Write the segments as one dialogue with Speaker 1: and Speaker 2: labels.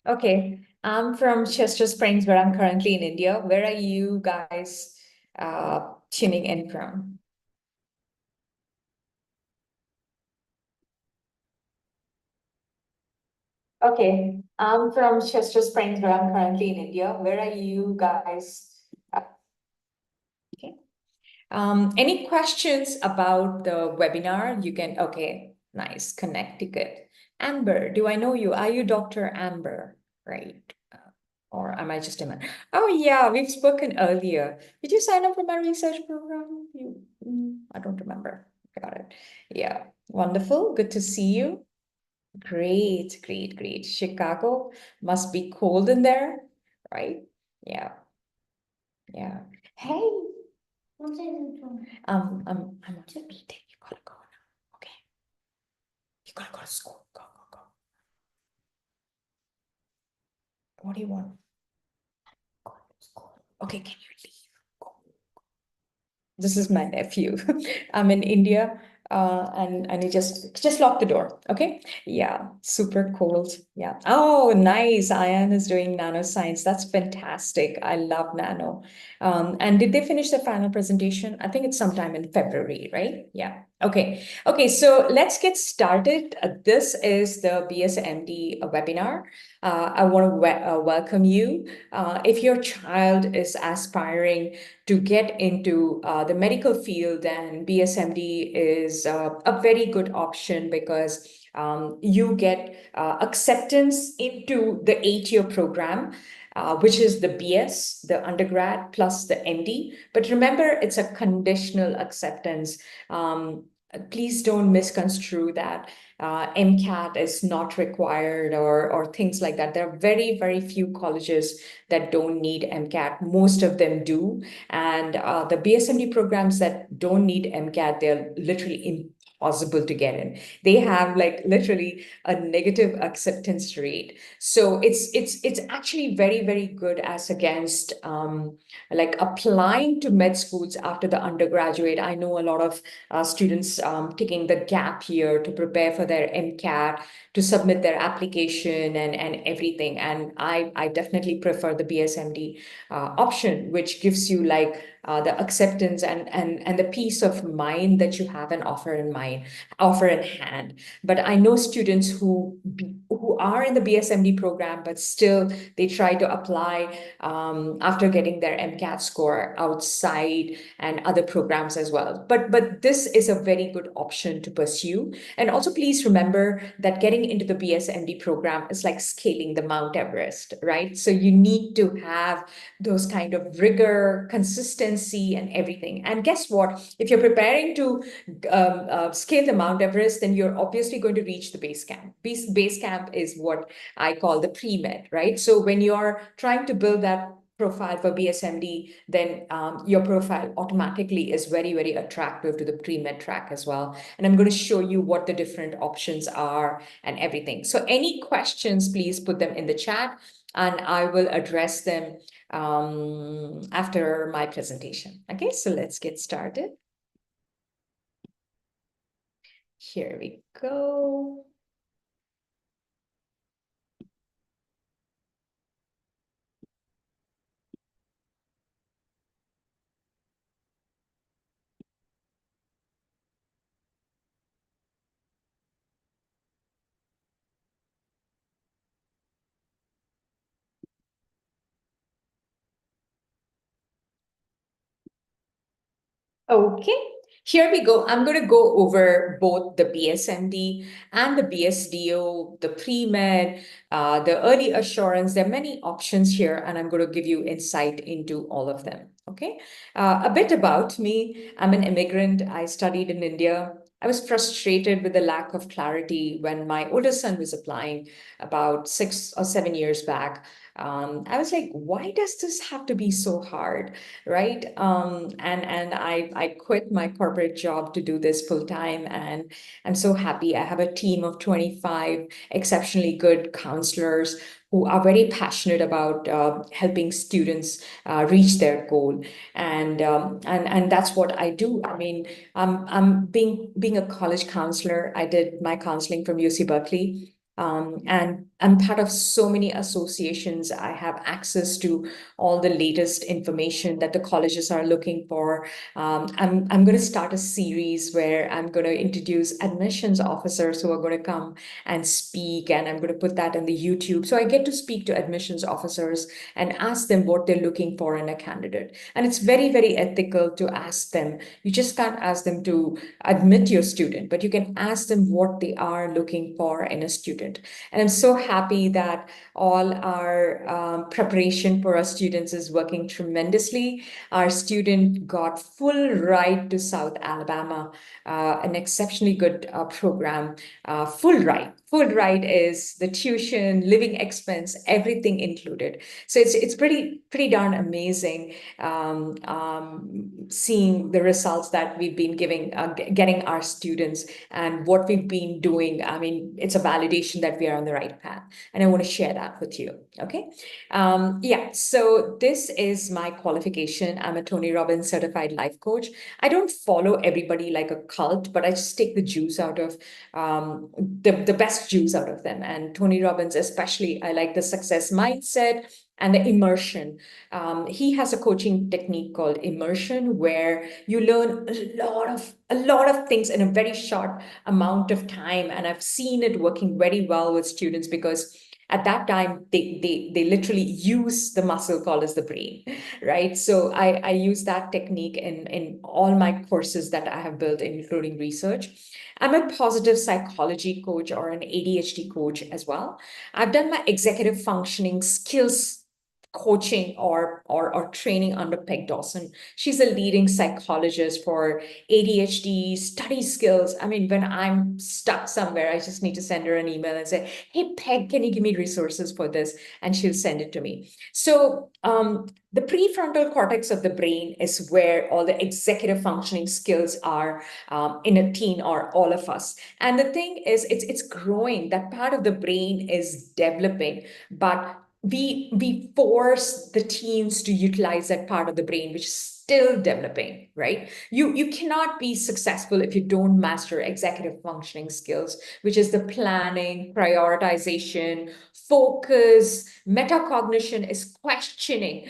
Speaker 1: Okay, I'm from Chester Springs, where I'm currently in India. Where are you guys tuning in from? Okay, I'm from Chester Springs, where I'm currently in India. Where are you guys? Okay. Any questions about the webinar? You can, okay, nice, Connecticut. Amber, do I know you? Are you Dr. Amber? Right. Or am I just a man? Oh yeah, we've spoken earlier. Did you sign up for my research program? I don't remember. Got it. Yeah, wonderful. Good to see you. Great, great, great. Chicago must be cold in there, right? Yeah, yeah. Hey, I'm on a meeting. You gotta go now. Okay, you gotta go to school. Go, go, go. What do you want? Go to school. Okay, can you leave? Go. This is my nephew. I'm in India, and he just lock the door. Okay. Yeah, super cold. Yeah. Oh, nice. Ayan is doing nanoscience. That's fantastic. I love nano. And did they finish the final presentation? I think it's sometime in February, right? Yeah. Okay. Okay. So let's get started. This is the BSMD webinar. I want to welcome you. If your child is aspiring to get into the medical field, then BSMD is a very good option because you get acceptance into the 8-year program. Which is the BS, the undergrad plus the MD. But remember, it's a conditional acceptance. Please don't misconstrue that MCAT is not required or things like that. There are very, very few colleges that don't need MCAT. Most of them do. And the BSMD programs that don't need MCAT, they're literally impossible to get in. They have like literally a negative acceptance rate. So it's actually very, very good as against like applying to med schools after the undergraduate. I know a lot of students taking the gap year to prepare for their MCAT, to submit their application and everything. And I definitely prefer the BSMD option, which gives you like the acceptance and the peace of mind that you have an offer in hand. But I know students who are in the BSMD program, but still they try to apply after getting their MCAT score outside and other programs as well. But this is a very good option to pursue. And also please remember that getting into the BSMD program is like scaling the Mount Everest, right? So you need to have those kind of rigor, consistency, and everything. And guess what? If you're preparing to scale the Mount Everest, then you're obviously going to reach the base camp. Base camp is what I call the pre-med, right? So when you're trying to build that profile for BSMD, then your profile automatically is very, very attractive to the pre-med track as well. And I'm going to show you what the different options are and everything. So any questions, please put them in the chat and I will address them after my presentation. Okay, so let's get started. Here we go. Okay, here we go. I'm going to go over both the BSMD and the BSDO, the pre-med, the early assurance. There are many options here, and I'm going to give you insight into all of them. Okay, a bit about me. I'm an immigrant. I studied in India. I was frustrated with the lack of clarity when my older son was applying about 6 or 7 years back. I was like, why does this have to be so hard? Right? And I quit my corporate job to do this full time, and I'm so happy. I have a team of 25 exceptionally good counselors who are very passionate about helping students reach their goal, and that's what I do. I mean, I'm being a college counselor. I did my counseling from UC Berkeley. And I'm part of so many associations. I have access to all the latest information that the colleges are looking for. I'm going to start a series where I'm going to introduce admissions officers who are going to come and speak, and I'm going to put that in the YouTube. So I get to speak to admissions officers and ask them what they're looking for in a candidate. And it's very, very ethical to ask them. You just can't ask them to admit your student, but you can ask them what they are looking for in a student. And I'm so happy that all our preparation for our students is working tremendously. Our student got full ride to South Alabama, an exceptionally good program, full ride. Full ride is the tuition, living expense, everything included. So it's pretty darn amazing seeing the results that we've been getting our students and what we've been doing. I mean, it's a validation that we are on the right path, and I want to share that with you. Okay. Yeah. So this is my qualification. I'm a Tony Robbins certified life coach. I don't follow everybody like a cult, but I just take the juice out of the best juice out of them. And Tony Robbins, especially, I like the success mindset and the immersion. He has a coaching technique called immersion, where you learn a lot of things in a very short amount of time. And I've seen it working very well with students, because at that time they literally use the muscle called as the brain, right? So I use that technique in all my courses that I have built, including research. I'm a positive psychology coach, or an ADHD coach as well. I've done my executive functioning skills coaching or training under Peg Dawson. She's a leading psychologist for ADHD study skills. I mean, when I'm stuck somewhere, I just need to send her an email and say, "Hey, Peg, can you give me resources for this?" And she'll send it to me. So the prefrontal cortex of the brain is where all the executive functioning skills are in a teen or all of us. And the thing is, it's growing. That part of the brain is developing, but we force the teens to utilize that part of the brain which is still developing, right? You cannot be successful if you don't master executive functioning skills, which is the planning, prioritization, focus. Metacognition is questioning,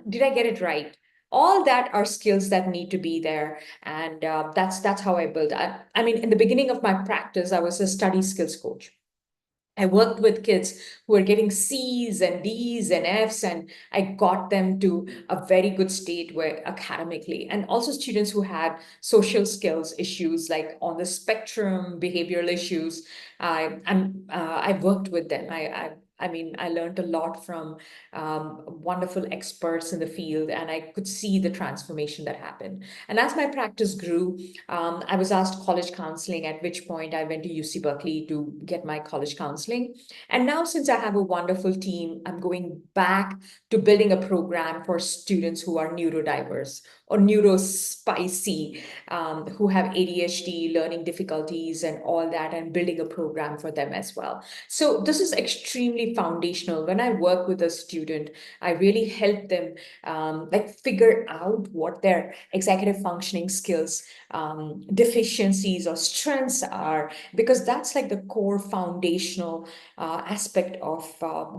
Speaker 1: did I get it right? All that are skills that need to be there. And that's how I built. I mean, in the beginning of my practice, I was a study skills coach. I worked with kids who were getting C's and D's and F's, and I got them to a very good state where academically, and also students who had social skills issues like on the spectrum, behavioral issues. I worked with them. I mean, I learned a lot from wonderful experts in the field, and I could see the transformation that happened. And as my practice grew, I was asked college counseling, at which point I went to UC Berkeley to get my college counseling. And now, since I have a wonderful team, I'm going back to building a program for students who are neurodiverse or neurospicy, who have ADHD, learning difficulties, and all that, and building a program for them as well. So this is extremely foundational. When I work with a student, I really help them like figure out what their executive functioning skills, deficiencies or strengths are, because that's like the core foundational aspect of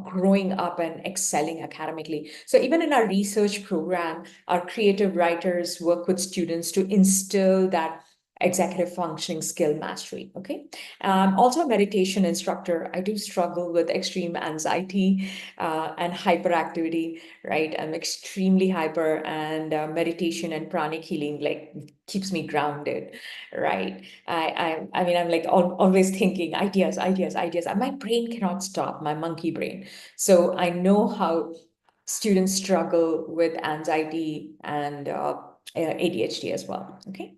Speaker 1: growing up and excelling academically. So even in our research program, our creative writers work with students to instill that executive functioning skill mastery. Okay. Also a meditation instructor. I do struggle with extreme anxiety and hyperactivity, right? I'm extremely hyper, and meditation and pranic healing like keeps me grounded, right? I mean, I'm like always thinking ideas, ideas, ideas. And my brain cannot stop, my monkey brain. So I know how students struggle with anxiety and ADHD as well. Okay.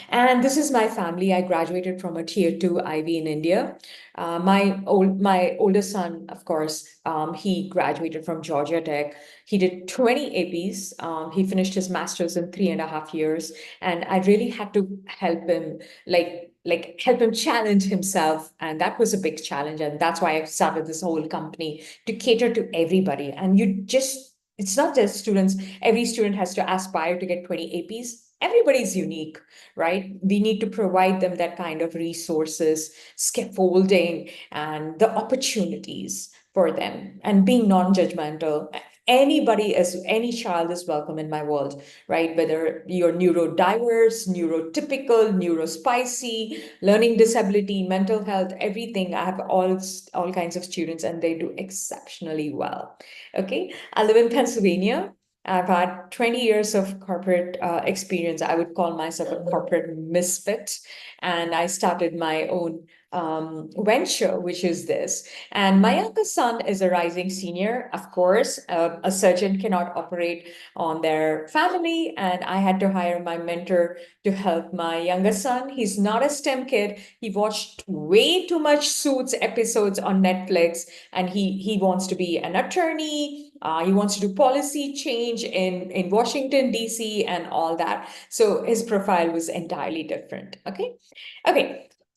Speaker 1: And this is my family. I graduated from a tier two Ivy in India. My older son, of course, he graduated from Georgia Tech. He did 20 APs. He finished his master's in 3.5 years, and I really had to help him, help him challenge himself, and that was a big challenge. And that's why I started this whole company to cater to everybody. And it's not just students. Every student has to aspire to get 20 APs. everybody's unique, right? We need to provide them that kind of resources, scaffolding, and the opportunities for them, and being non-judgmental. Any child is welcome in my world, right? Whether you're neurodiverse, neurotypical, neurospicy, learning disability, mental health, everything. I have all kinds of students, and they do exceptionally well. Okay, I live in Pennsylvania. I've had 20 years of corporate experience. I would call myself a corporate misfit. And I started my own venture, which is this. And my youngest son is a rising senior. Of course, a surgeon cannot operate on their family. And I had to hire my mentor to help my youngest son. He's not a STEM kid. He watched way too much Suits episodes on Netflix, and he wants to be an attorney. He wants to do policy change in Washington, D.C., and all that. So his profile was entirely different. Okay.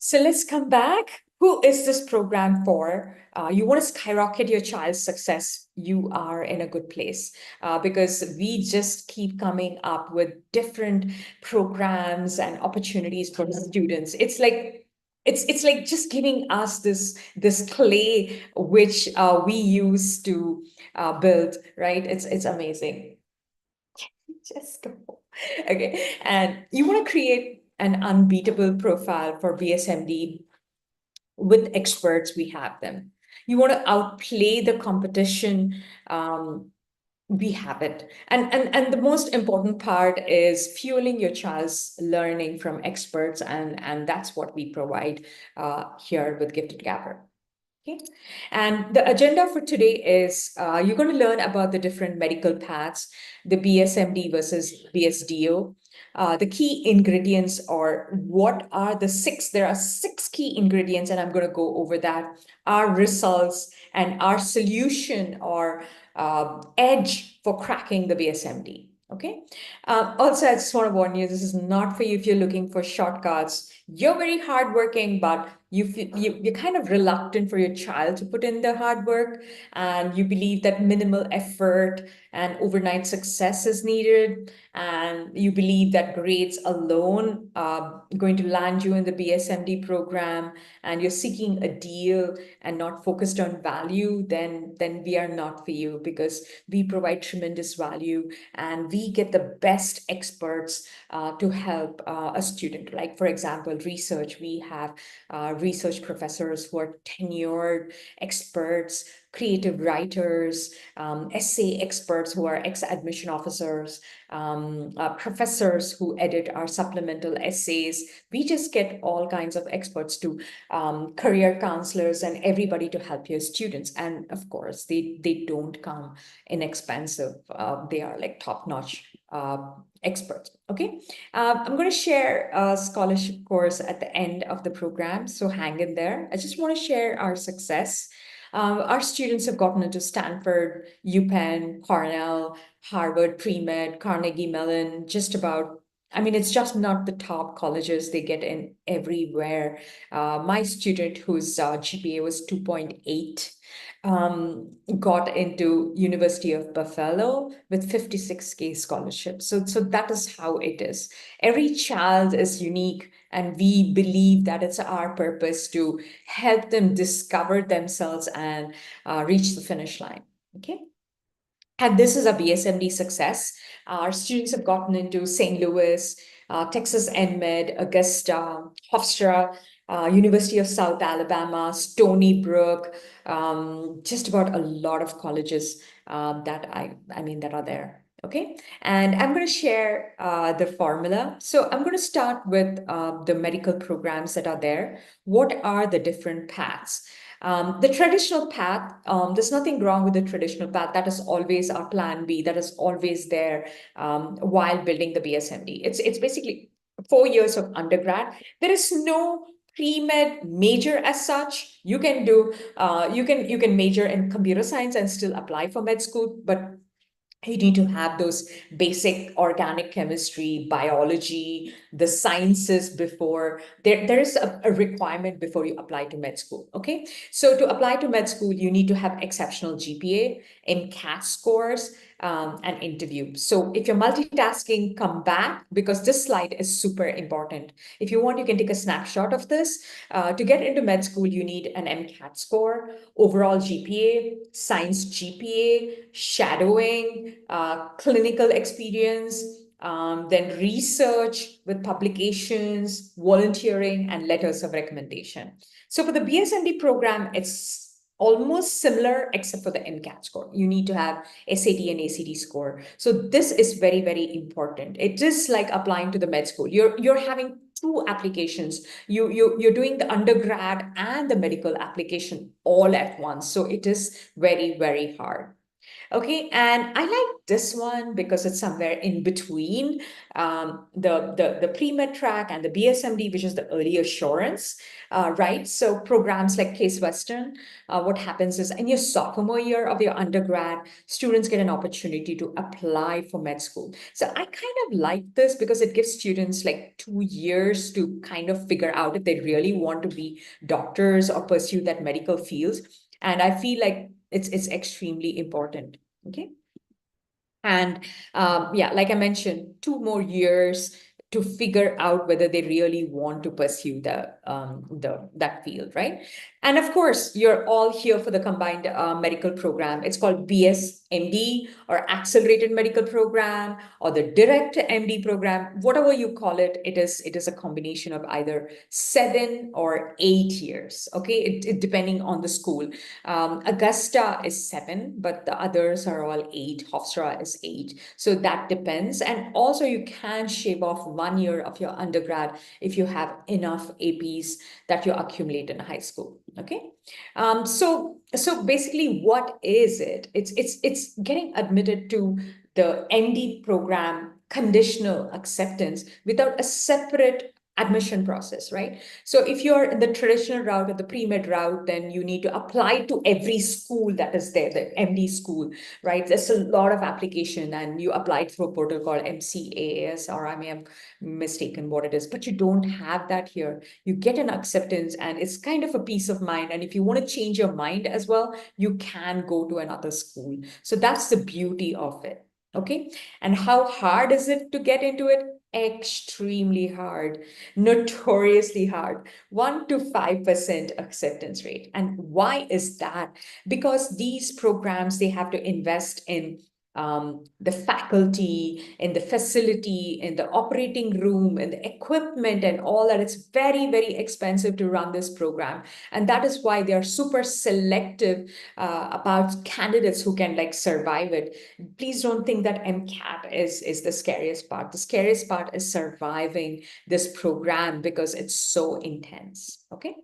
Speaker 1: So let's come back. Who is this program for? You want to skyrocket your child's success, you are in a good place, because we just keep coming up with different programs and opportunities for students. It's like just giving us this clay which we use to build, right? It's amazing. Just go. Okay, and you want to create an unbeatable profile for BSMD with experts. We have them. You want to outplay the competition. We have it. And the most important part is fueling your child's learning from experts, and that's what we provide here with Gifted Gapper. Okay. And the agenda for today is you're going to learn about the different medical paths, the BSMD versus BSDO, the key ingredients, or what are there are 6 key ingredients, and I'm going to go over that, our results, and our solution or edge for cracking the BSMD. Okay. Also, I just want to warn you, this is not for you if you're looking for shortcuts. You're very hardworking, but you're kind of reluctant for your child to put in the hard work, and you believe that minimal effort and overnight success is needed, and you believe that grades alone are going to land you in the BSMD program, and you're seeking a deal and not focused on value, then we are not for you, because we provide tremendous value, and we get the best experts to help a student. Like, for example, research. We have research professors who are tenured experts, creative writers, essay experts who are ex-admission officers, professors who edit our supplemental essays. We just get all kinds of experts to career counselors and everybody to help your students. And of course, they don't come inexpensive. They are like top-notch experts. Okay, I'm going to share a scholarship course at the end of the program, so hang in there. I just want to share our success. Our students have gotten into Stanford, UPenn, Cornell, Harvard, Pre-Med, Carnegie Mellon, just about. I mean, it's just not the top colleges. They get in everywhere. My student whose GPA was 2.8 got into University of Buffalo with 56K scholarship. So that is how it is. Every child is unique, and we believe that it's our purpose to help them discover themselves and reach the finish line. Okay. And this is a BSMD success. Our students have gotten into St. Louis, Texas NMed, Augusta, Hofstra, University of South Alabama, Stony Brook, just about a lot of colleges that that are there. Okay, and I'm going to share the formula. So I'm going to start with the medical programs that are there. What are the different paths? The traditional path, there's nothing wrong with the traditional path. That is always our plan B. That is always there while building the BSMD. It's basically 4 years of undergrad. There is no pre-med major as such. You can do you can major in computer science and still apply for med school, but you need to have those basic organic chemistry, biology, the sciences before there is a requirement before you apply to med school. Okay, so to apply to med school, you need to have exceptional GPA in CAT scores, an interview. So if you're multitasking, come back because this slide is super important. If you want, you can take a snapshot of this. To get into med school, you need an MCAT score, overall GPA, science GPA, shadowing, clinical experience, then research with publications, volunteering, and letters of recommendation. So for the BSMD program, it's almost similar except for the MCAT score. You need to have SAT and ACT score. So this is very, very important. It is like applying to the med school. You're having two applications. You're doing the undergrad and the medical application all at once. So it is very, very hard. Okay, and I like this one because it's somewhere in between the pre-med track and the BSMD, which is the early assurance, right? So programs like Case Western, what happens is in your sophomore year of your undergrad, students get an opportunity to apply for med school. So I kind of like this because it gives students like 2 years to kind of figure out if they really want to be doctors or pursue that medical field. And I feel like it's extremely important. Okay. And yeah, like I mentioned, 2 more years to figure out whether they really want to pursue that field, right? And of course, you're all here for the combined medical program. It's called BSMD or Accelerated Medical Program or the Direct MD program, whatever you call it. It is a combination of either 7 or 8 years. Okay, it depending on the school. Augusta is 7, but the others are all 8. Hofstra is 8. So that depends. And also you can shave off 1 year of your undergrad if you have enough APs that you accumulate in high school. Okay. So basically, what is it? It's getting admitted to the MD program conditional acceptance without a separate admission process, right? So if you're in the traditional route or the pre-med route, then you need to apply to every school that is there, the MD school, right? There's a lot of application and you applied through a portal called MCAS, or I may have mistaken what it is, but you don't have that here. You get an acceptance and it's kind of a peace of mind. And if you want to change your mind as well, you can go to another school. So that's the beauty of it. Okay. And how hard is it to get into it? Extremely hard, notoriously hard, 1 to 5% acceptance rate. And why is that? Because these programs, they have to invest in the faculty, in the facility, in the operating room, in the equipment and all that. It's very, very expensive to run this program. And that is why they are super selective about candidates who can like survive it. Please don't think that MCAT is the scariest part. The scariest part is surviving this program because it's so intense. Okay.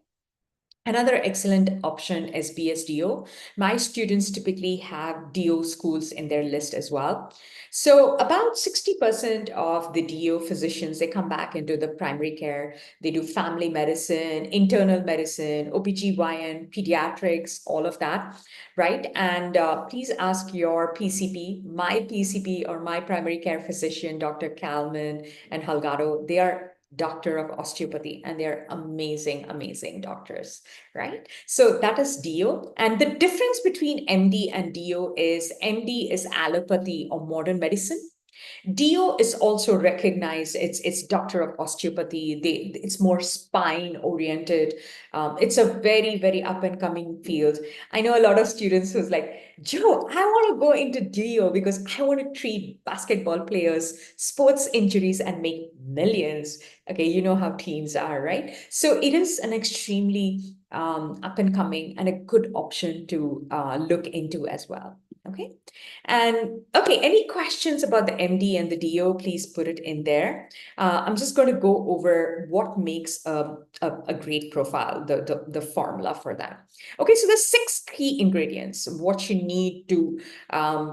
Speaker 1: Another excellent option is BSDO. My students typically have DO schools in their list as well. So about 60% of the DO physicians, they come back into the primary care. They do family medicine, internal medicine, OBGYN, pediatrics, all of that, right? And please ask your PCP, my PCP or my primary care physician, Dr. Kalman and Halgado. They are doctor of osteopathy and they're amazing, amazing doctors, right? So that is DO. And the difference between MD and DO is MD is allopathy or modern medicine. DO is also recognized. It's doctor of osteopathy. It's more spine oriented. It's a very, very up and coming field. I know a lot of students who's like, Joe, I want to go into DO because I want to treat basketball players, sports injuries, and make millions. Okay, you know how teens are, right? So it is an extremely up and coming and a good option to look into as well. Okay. And okay, any questions about the MD and the DO, please put it in there. I'm just going to go over what makes a great profile, the formula for that. Okay, so there's 6 key ingredients, what you need to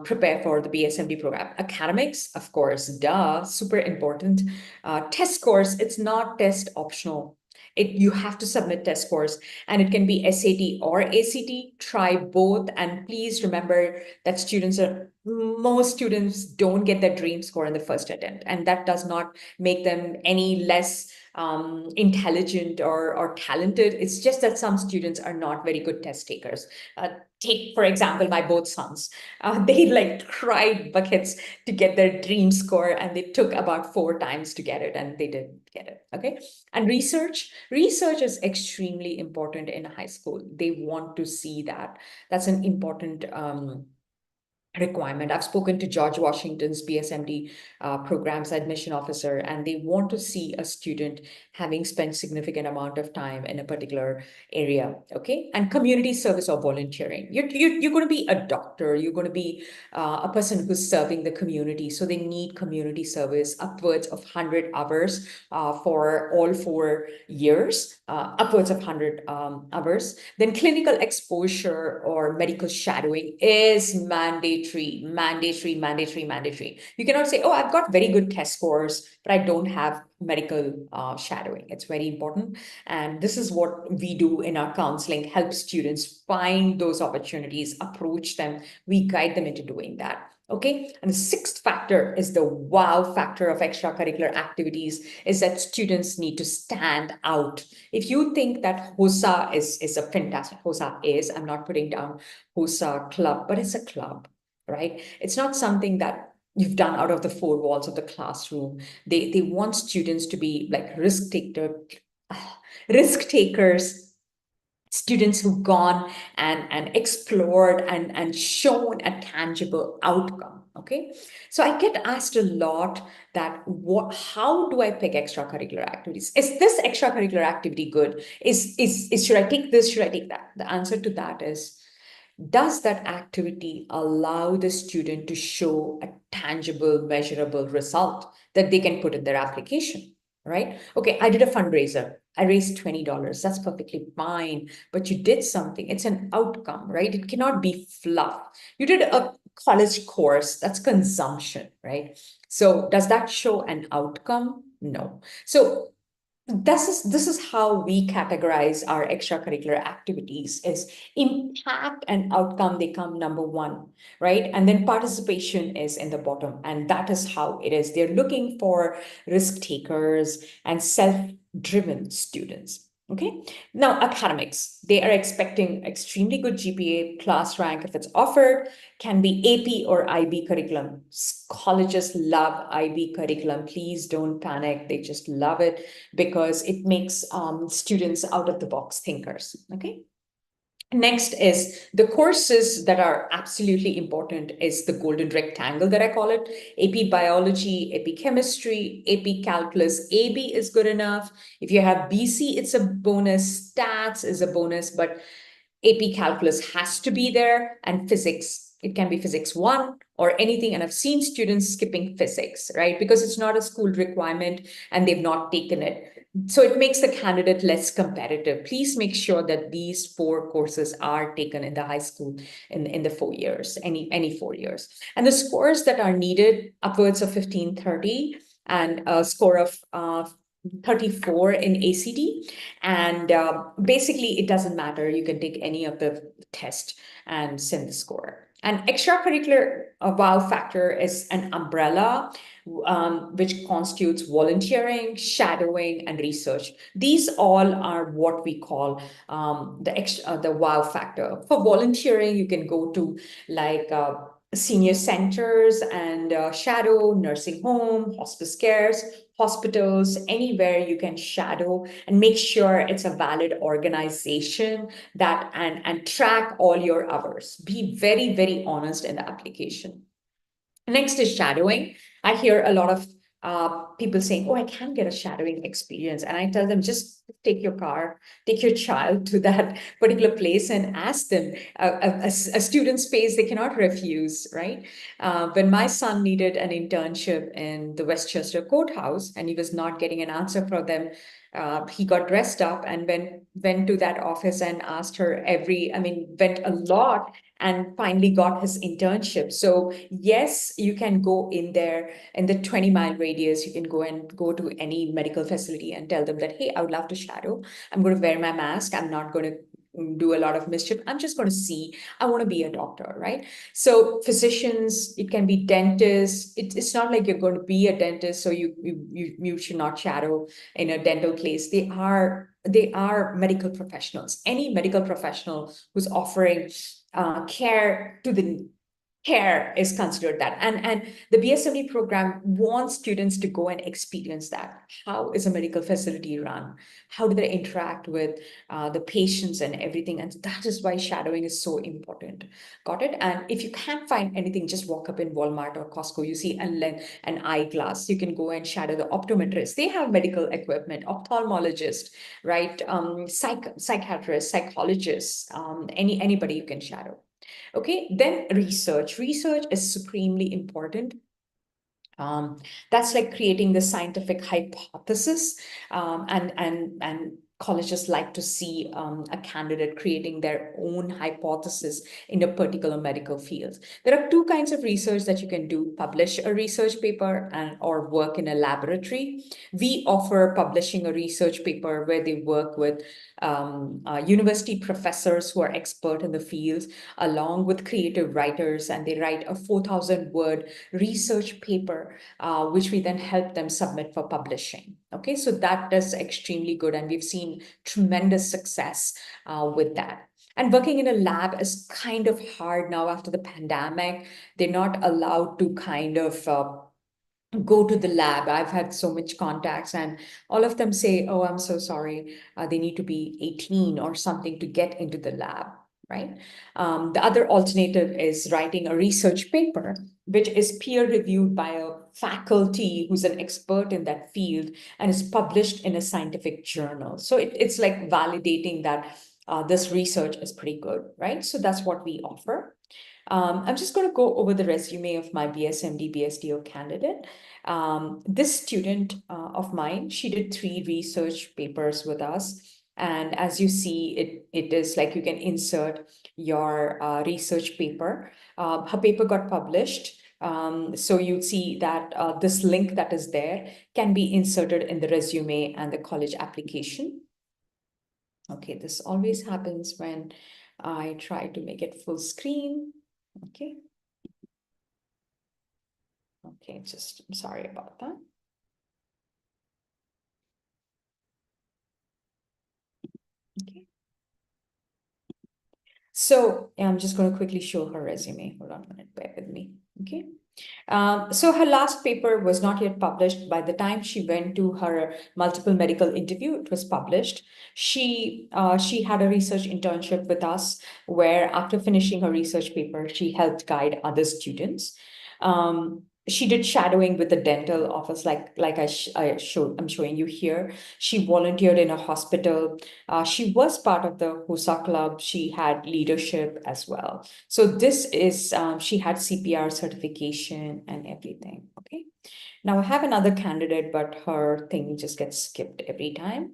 Speaker 1: prepare for the BSMD program. Academics, of course, duh, super important. Test scores, it's not test optional. You have to submit test scores and it can be SAT or ACT. Try both. And please remember that most students don't get their dream score in the first attempt. And that does not make them any less intelligent or talented. It's just that some students are not very good test takers. take, for example, my both sons. They like cried buckets to get their dream score, and they took about 4 times to get it, and they didn't get it. Okay. And research is extremely important in high school. They want to see that. That's an important requirement. I've spoken to George Washington's BSMD programs admission officer, and they want to see a student having spent significant amount of time in a particular area. Okay. And community service or volunteering. You're going to be a doctor. You're going to be a person who's serving the community. So they need community service upwards of 100 hours for all 4 years, upwards of 100 hours. Then clinical exposure or medical shadowing is mandatory. You cannot say, oh, I've got very good test scores, but I don't have medical shadowing. It's very important. And this is what we do in our counseling, help students find those opportunities, approach them. We guide them into doing that. Okay. And the sixth factor is the wow factor of extracurricular activities, is that students need to stand out. If you think that HOSA is a fantastic, HOSA is, I'm not putting down HOSA club, but it's a club, right? It's not something that you've done out of the 4 walls of the classroom. They want students to be like risk takers, students who've gone and explored and shown a tangible outcome. Okay. So I get asked a lot that how do I pick extracurricular activities? Is this extracurricular activity good? Should I take this? Should I take that? The answer to that is, does that activity allow the student to show a tangible, measurable result that they can put in their application? Right? Okay, I did a fundraiser. I raised $20. That's perfectly fine, but you did something. It's an outcome, right? It cannot be fluff. You did a college course. That's consumption, right? So does that show an outcome? No. So this is how we categorize our extracurricular activities: is impact and outcome. They come number one, right? And then participation is in the bottom, and that is how it is. They're looking for risk takers and self-driven students. Okay. Now, academics, they are expecting extremely good GPA, class rank if it's offered, can be AP or IB curriculum. Colleges love IB curriculum. Please don't panic. They just love it because it makes students out of the box thinkers. Okay. Next is the courses that are absolutely important is the golden rectangle that I call it: AP Biology, AP Chemistry, AP Calculus. AB is good enough. If you have BC, it's a bonus. Stats is a bonus, but AP Calculus has to be there, and physics. It can be physics 1 or anything. And I've seen students skipping physics, right? Because it's not a school requirement and they've not taken it. So it makes the candidate less competitive. Please make sure that these 4 courses are taken in the high school in the 4 years, any 4 years. And the scores that are needed, upwards of 15, 30, and a score of 34 in ACT. And basically, it doesn't matter. You can take any of the test and send the score. And extracurricular wow factor is an umbrella which constitutes volunteering, shadowing, and research. These all are what we call the wow factor. For volunteering, you can go to like senior centers and shadow, nursing home, hospice cares, hospitals, anywhere you can shadow and make sure it's a valid organization that and track all your hours. Be very, very honest in the application. Next is shadowing. I hear a lot of people saying, oh, I can't get a shadowing experience. And I tell them, just take your car, take your child to that particular place and ask them. A student space they cannot refuse, right? When my son needed an internship in the Westchester Courthouse and he was not getting an answer from them, he got dressed up and went to that office and asked her went a lot and finally got his internship. So yes, you can go in there in the 20-mile radius. You can go to any medical facility and tell them that, hey, I would love to shadow. I'm going to wear my mask. I'm not going to do a lot of mischief. I'm just going to see. I want to be a doctor, right? So physicians, it can be dentists. It's not like you're going to be a dentist, so you should not shadow in a dental place. They are medical professionals. Any medical professional who's offering care to the care is considered that. And the BSMD program wants students to go and experience that. How is a medical facility run? How do they interact with the patients and everything? And that is why shadowing is so important. Got it? And if you can't find anything, just walk up in Walmart or Costco. You see an eyeglass. You can go and shadow the optometrist. They have medical equipment, ophthalmologist, right? Psychiatrists, psychologists, anybody you can shadow. Okay, then research. Research is supremely important. That's like creating the scientific hypothesis, and colleges like to see a candidate creating their own hypothesis in a particular medical field. There are two kinds of research that you can do: publish a research paper and or work in a laboratory. We offer publishing a research paper where they work with university professors who are expert in the field, along with creative writers, and they write a 4,000-word research paper, which we then help them submit for publishing. Okay, so that is extremely good, and we've seen tremendous success with that. And working in a lab is kind of hard now after the pandemic. They're not allowed to kind of go to the lab. I've had so much contacts, and all of them say, oh, I'm so sorry, they need to be 18 or something to get into the lab, right? The other alternative is writing a research paper, which is peer reviewed by a faculty who's an expert in that field and is published in a scientific journal. So it's like validating that this research is pretty good, right? So that's what we offer. I'm just going to go over the resume of my BSMD, BSDO candidate. This student of mine, she did 3 research papers with us. And as you see, it is like you can insert your research paper. Her paper got published. So you'd see that this link that is there can be inserted in the resume and the college application. Okay, this always happens when I try to make it full screen. Okay. Okay, I'm sorry about that. Okay. So I'm just going to quickly show her resume. Hold on a minute, bear with me. Okay. So her last paper was not yet published. By the time she went to her multiple medical interview, it was published. She had a research internship with us, where after finishing her research paper, she helped guide other students. She did shadowing with the dental office, like I'm showing you here. She volunteered in a hospital. She was part of the HOSA club. She had leadership as well. So this is, she had CPR certification and everything. Okay. Now I have another candidate, but her thing just gets skipped every time.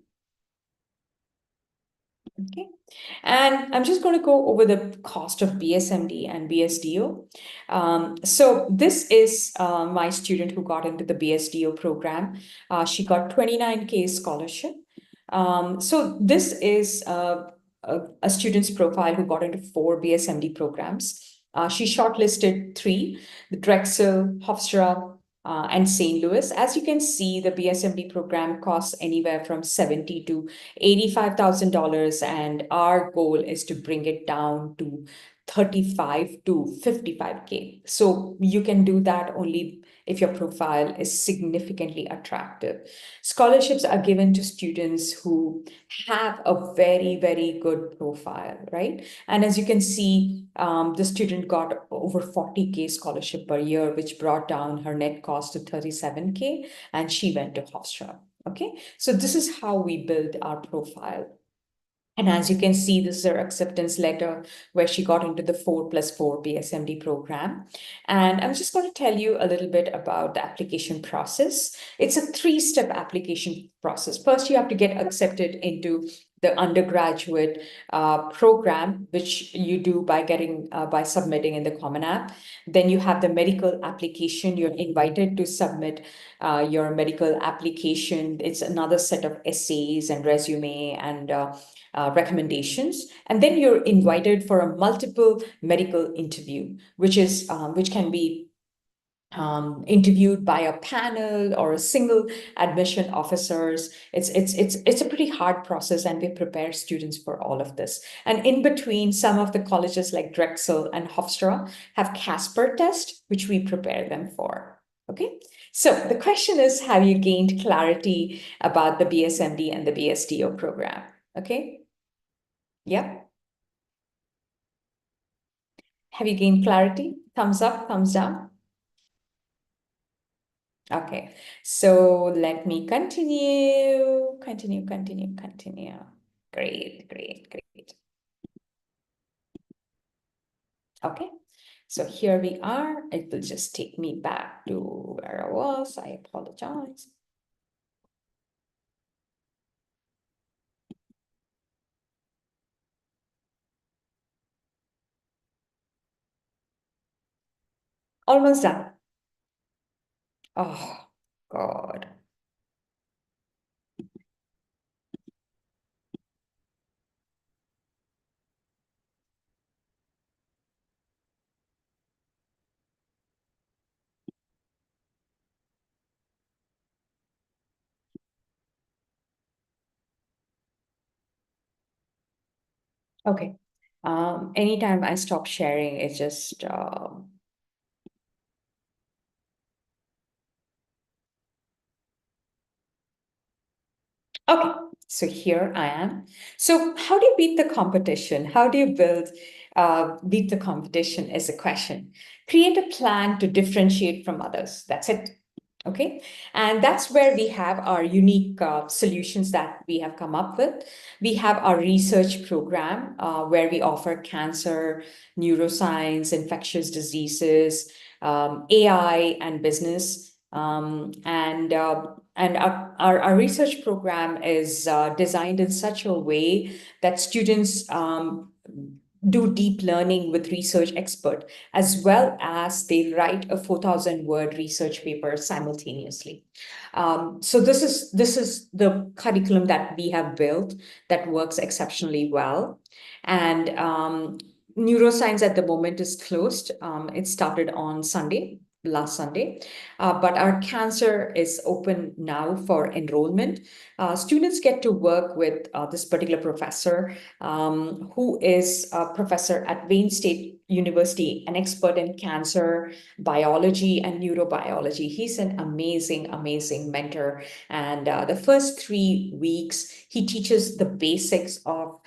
Speaker 1: Okay. And I'm just going to go over the cost of BSMD and BSDO. So this is my student who got into the BSDO program. She got 29K scholarship. So this is a student's profile who got into 4 BSMD programs. She shortlisted 3: the Drexel, Hofstra, and St. Louis. As you can see, the BSMD program costs anywhere from $70,000 to $85,000, and our goal is to bring it down to 35 to 55K. So you can do that only if your profile is significantly attractive. Scholarships are given to students who have a very, very good profile, right? And as you can see, the student got over 40K scholarship per year, which brought down her net cost to 37K, and she went to Hofstra. Okay, so this is how we build our profile. And as you can see, this is her acceptance letter where she got into the 4+4 BSMD program. And I'm just going to tell you a little bit about the application process. It's a 3-step application process. First, you have to get accepted into the undergraduate program, which you do by submitting in the Common App. Then you have the medical application. You're invited to submit your medical application. It's another set of essays and resume and recommendations, and then you're invited for a multiple medical interview, which can be interviewed by a panel or a single admission officers. It's a pretty hard process, and we prepare students for all of this. And in between, some of the colleges like Drexel and Hofstra have Casper test, which we prepare them for. Okay, so the question is, have you gained clarity about the BSMD and the BSDO program? Okay, yep. Have you gained clarity? Thumbs up, thumbs down. Okay, so let me continue. Great. Okay, so here we are. It will just take me back to where I was. I apologize. Almost done. Oh, God. Okay. Anytime I stop sharing, it just okay, so here I am. So how do you beat the competition? How do you beat the competition is a question. Create a plan to differentiate from others. That's it. Okay, and that's where we have our unique solutions that we have come up with. We have our research program where we offer cancer, neuroscience, infectious diseases, AI, and business. And our research program is designed in such a way that students do deep learning with research expert, as well as they write a 4,000 word research paper simultaneously. So this is the curriculum that we have built that works exceptionally well. And neuroscience at the moment is closed. It started on Sunday, last Sunday, but our cancer is open now for enrollment. Students get to work with this particular professor, who is a professor at Wayne State University, an expert in cancer biology and neurobiology. He's an amazing mentor. And the first 3 weeks, he teaches the basics of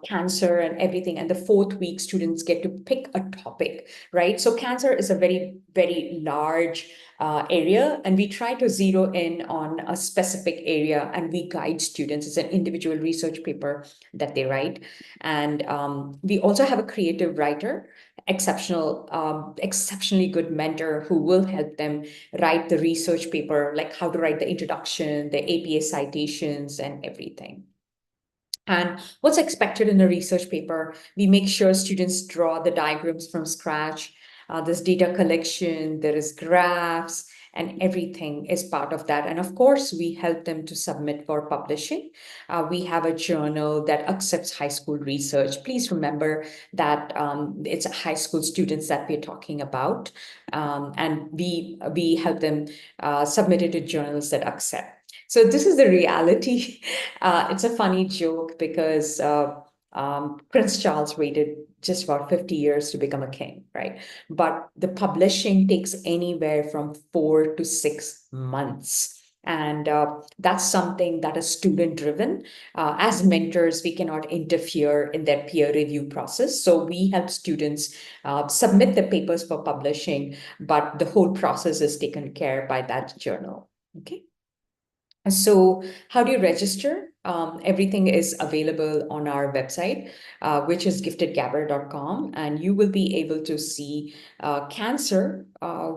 Speaker 1: cancer and everything. And the fourth week, students get to pick a topic, right? So cancer is a very large area, and we try to zero in on a specific area, and we guide students. It's an individual research paper that they write. And we also have a creative writer, exceptionally good mentor who will help them write the research paper, like how to write the introduction, the APA citations, and everything. And what's expected in a research paper, we make sure students draw the diagrams from scratch. There's data collection, there is graphs, and everything is part of that. And of course, we help them to submit for publishing. We have a journal that accepts high school research. Please remember that it's high school students that we're talking about. And we help them submit it to journals that accept. So this is the reality. It's a funny joke because Prince Charles waited just about 50 years to become a king, right? But the publishing takes anywhere from 4 to 6 months. And that's something that is student driven. As mentors, we cannot interfere in their peer review process. So we help students submit the papers for publishing, but the whole process is taken care by that journal. Okay. So how do you register? Everything is available on our website, which is giftedgabber.com, and you will be able to see cancer,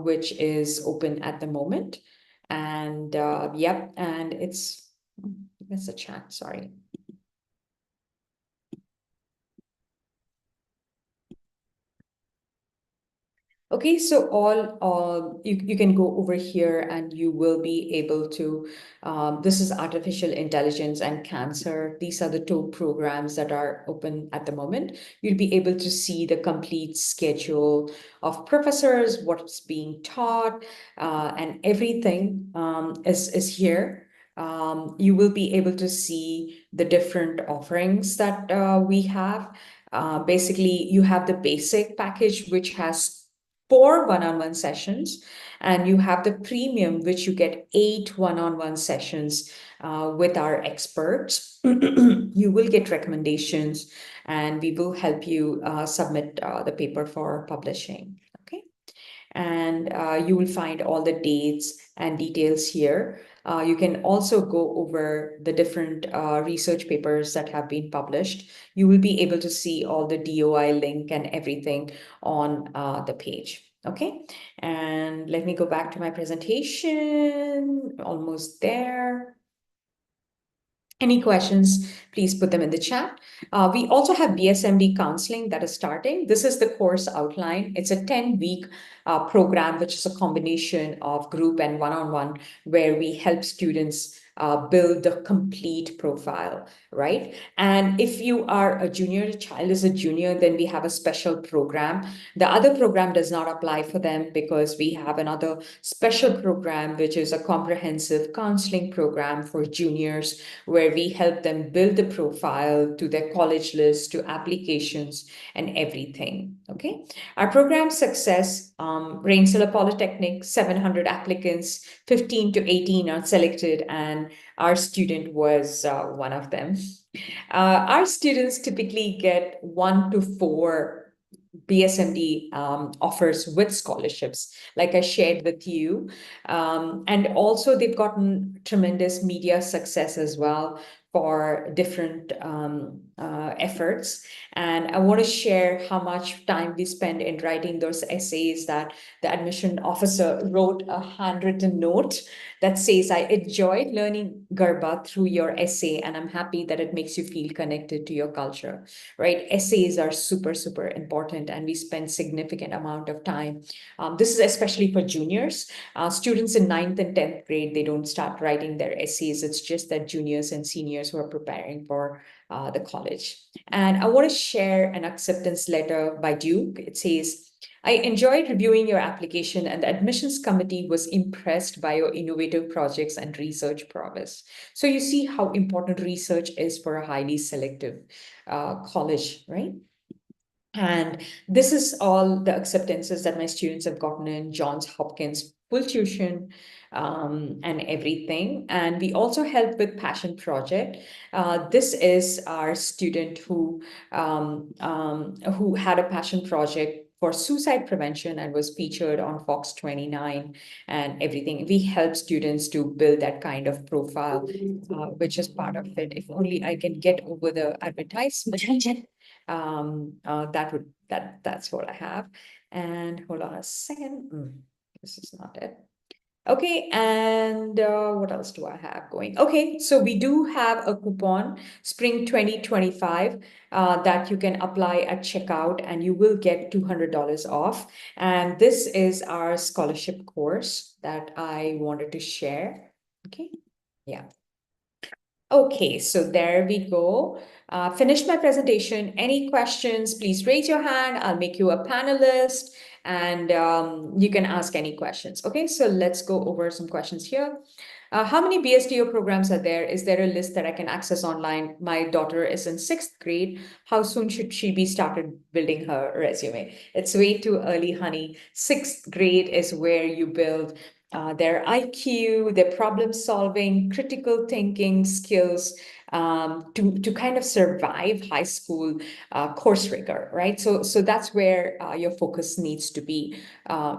Speaker 1: which is open at the moment. And yep, and it's a chat, sorry. Okay, so you can go over here and you will be able to, this is artificial intelligence and cancer. These are the two programs that are open at the moment. You'll be able to see the complete schedule of professors, what's being taught, and everything is here. You will be able to see the different offerings that we have. Basically, you have the basic package, which has 4 one-on-one sessions, and you have the premium, which you get 8 one-on-one sessions with our experts. You will get recommendations, and we will help you submit the paper for publishing. Okay, and you will find all the dates and details here. You can also go over the different research papers that have been published. You will be able to see all the DOI link and everything on the page. Okay, and let me go back to my presentation. Almost there. Any questions, please put them in the chat. We also have BSMD counseling that is starting. This is the course outline. It's a 10-week program, which is a combination of group and one-on-one, where we help students build the complete profile, right? And if you are a junior, child is a junior, then we have a special program. The other program does not apply for them because we have another special program, which is a comprehensive counseling program for juniors, where we help them build the profile to their college list, to applications and everything. Okay. Our program success, Rensselaer Polytechnic, 700 applicants, 15 to 18 are selected, and our student was one of them. Our students typically get 1 to 4 BSMD offers with scholarships, like I shared with you. And also they've gotten tremendous media success as well for different efforts. And I want to share how much time we spend in writing those essays that the admission officer wrote a handwritten note that says, I enjoyed learning Garba through your essay, and I'm happy that it makes you feel connected to your culture, right? Essays are super, super important, and we spend significant amount of time. This is especially for juniors. Students in 9th and 10th grade, they don't start writing their essays. It's just that juniors and seniors who are preparing for the college. And I want to share an acceptance letter by Duke. It says, I enjoyed reviewing your application, and the admissions committee was impressed by your innovative projects and research prowess. So you see how important research is for a highly selective college, right? And this is all the acceptances that my students have gotten in Johns Hopkins, full tuition, and everything. And we also help with Passion Project. This is our student who had a passion project for suicide prevention and was featured on Fox 29 and everything. We help students to build that kind of profile, which is part of it. If only I can get over the advertisement. That's what I have. And hold on a second. This is not it. Okay, and what else do I have going? Okay, so we do have a coupon, Spring 2025, that you can apply at checkout, and you will get $200 off. And this is our scholarship course that I wanted to share. Okay, yeah. Okay, so there we go. Finished my presentation. Any questions, please raise your hand. I'll make you a panelist, and you can ask any questions. Okay, so let's go over some questions here. How many BSDO programs are there? Is there a list that I can access online? My daughter is in 6th grade. How soon should she be started building her resume? It's way too early, honey. 6th grade is where you build their IQ, their problem solving, critical thinking skills, to kind of survive high school course rigor, right? So that's where your focus needs to be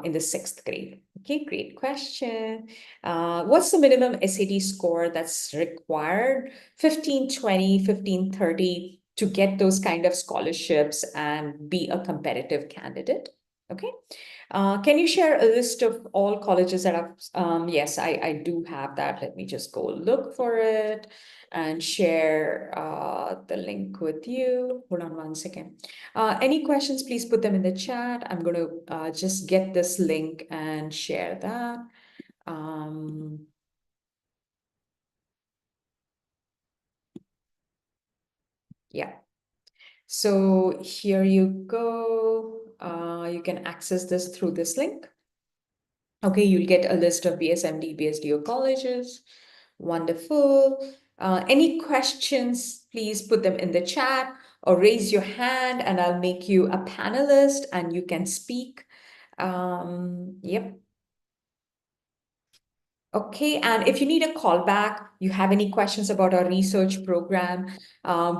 Speaker 1: in the 6th grade. Okay, great question. What's the minimum SAT score that's required? 15, 20, 15, 30 to get those kind of scholarships and be a competitive candidate? Okay. Can you share a list of all colleges that have, yes, I do have that. Let me just go look for it and share the link with you. Hold on one second. Any questions, please put them in the chat. I'm going to just get this link and share that. Yeah. So here you go. You can access this through this link. Okay, you'll get a list of BSMD, BSDO colleges. Wonderful. Any questions, please put them in the chat or raise your hand and I'll make you a panelist and you can speak. Yep. Okay, and if you need a call back, you have any questions about our research program,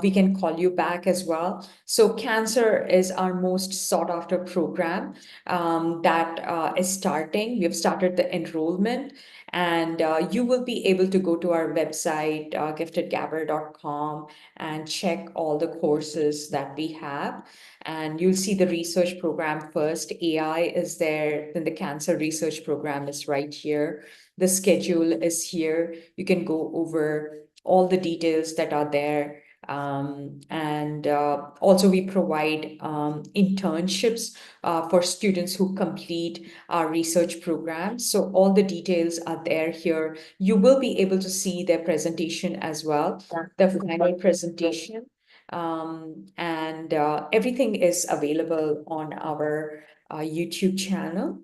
Speaker 1: we can call you back as well. So cancer is our most sought after program that is starting. We have started the enrollment and you will be able to go to our website, giftedgabber.com and check all the courses that we have. And you'll see the research program first. AI is there, then the cancer research program is right here. The schedule is here. You can go over all the details that are there. And also we provide internships for students who complete our research program. So all the details are there here. You will be able to see their presentation as well, the final presentation. And everything is available on our YouTube channel.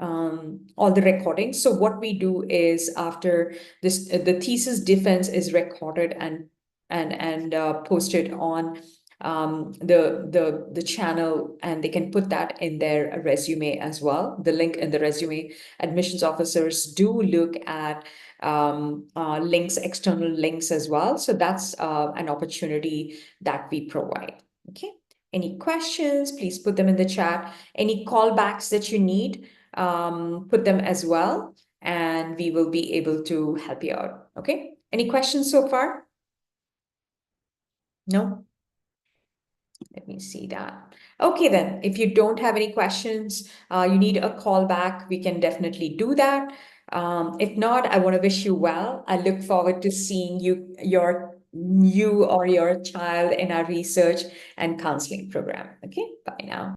Speaker 1: All the recordings. So what we do is after this, the thesis defense is recorded and posted on the channel, and they can put that in their resume as well. The link in the resume. Admissions officers do look at links, external links as well. So that's an opportunity that we provide. Okay. Any questions? Please put them in the chat. Any callbacks that you need, put them as well, and we will be able to help you out. Okay. Any questions so far? No? Let me see that. Okay, then, if you don't have any questions, you need a call back, we can definitely do that. If not, I want to wish you well. I look forward to seeing you or your child in our research and counseling program. Okay, bye now.